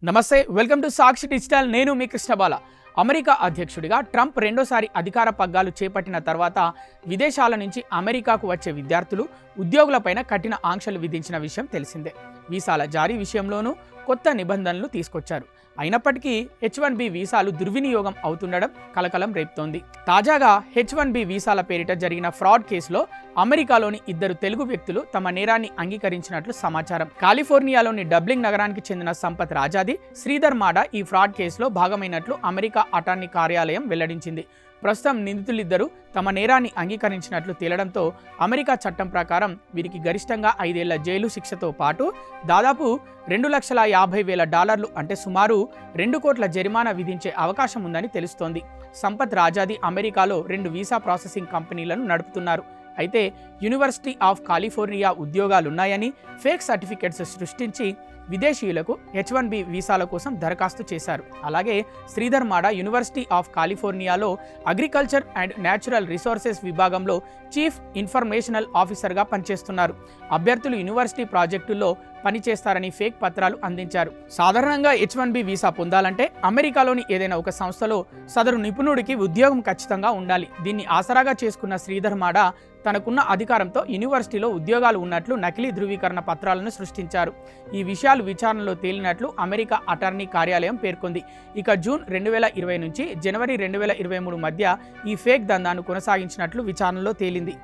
నమస్తే, welcome to Sakshi digital. నేను మీ కృష్ణబాల. America అధ్యక్షుడిగా ట్రంప్ రెండోసారి అధికార పగ్గాలు చేపట్టిన తర్వాత విదేశాల నుంచి అమెరికాకు వచ్చే విద్యార్థులు, ఉద్యోగులపైన కఠిన ఆంక్షలు విధించిన విషయం తెలిసిందే. వీసాల జారీ విషయంలోనూ కొత్త నిబంధనలు తీసుకొచ్చారు. అయినప్పటికీ H1B వీసాలు దుర్వినియోగం అవుతుండడం కలకలం రేపుతోంది. తాజాగా H1B వీసాల పేరిట జరిగిన ఫ్రాడ్ కేసులో అమెరికాలోని 2 తెలుగు వ్యక్తులు తమ నేరాన్ని అంగీకరించినట్లు సమాచారం. కాలిఫోర్నియాలోని డబ్లింగ్ నగరానికి చెందిన సంపత్ రాజాది, శ్రీధర్ మాడా ఈ ఫ్రాడ్ కేసులో భాగమైనట్లు అమెరికా అటార్నీ కార్యాలయం వెల్లడించింది. ప్రస్తుతం నిందితులిద్దరూ తమ నేరాన్ని అంగీకరించినట్లు తేలడంతో అమెరికా చట్టం ప్రకారం వీరికి గరిష్టంగా 5 ఏళ్ల జైలు శిక్షతో పాటు దాదాపు $2,50,000 అంటే సుమారు 2 కోట్ల జరిమానా విధించే అవకాశం ఉందని తెలుస్తోంది. సంపత్ రాజాది అమెరికాలో 2 వీసా ప్రాసెసింగ్ కంపెనీలను నడుపుతున్నారు. అయితే యూనివర్సిటీ ఆఫ్ కాలిఫోర్నియా ఉద్యోగాలున్నాయని ఫేక్ సర్టిఫికెట్స్ సృష్టించి విదేశీయులకు H1B వీసాల కోసం దరఖాస్తు చేశారు. అలాగే శ్రీధర్ మాడా యూనివర్సిటీ ఆఫ్ కాలిఫోర్నియాలో అగ్రికల్చర్ అండ్ న్యాచురల్ రిసోర్సెస్ విభాగంలో చీఫ్ ఇన్ఫర్మేషనల్ ఆఫీసర్గా పనిచేస్తున్నారు. అభ్యర్థులు యూనివర్సిటీ ప్రాజెక్టుల్లో పనిచేస్తారని ఫేక్ పత్రాలు అందించారు. సాధారణంగా H1B వీసా పొందాలంటే అమెరికాలోని ఏదైనా ఒక సంస్థలో సదరు నిపుణుడికి ఉద్యోగం ఖచ్చితంగా ఉండాలి. దీన్ని ఆసరాగా చేసుకున్న శ్రీధర్ మాడా తనకున్న అధికారంతో యూనివర్సిటీలో ఉద్యోగాలు ఉన్నట్లు నకిలీ ధృవీకరణ పత్రాలను సృష్టించారు. ఈ విషయాలు విచారణలో తేలినట్లు అమెరికా అటార్నీ కార్యాలయం పేర్కొంది. ఇక జూన్ 2020 నుంచి జనవరి 2023 మధ్య ఈ ఫేక్ దందాను కొనసాగించినట్లు విచారణలో తేలింది.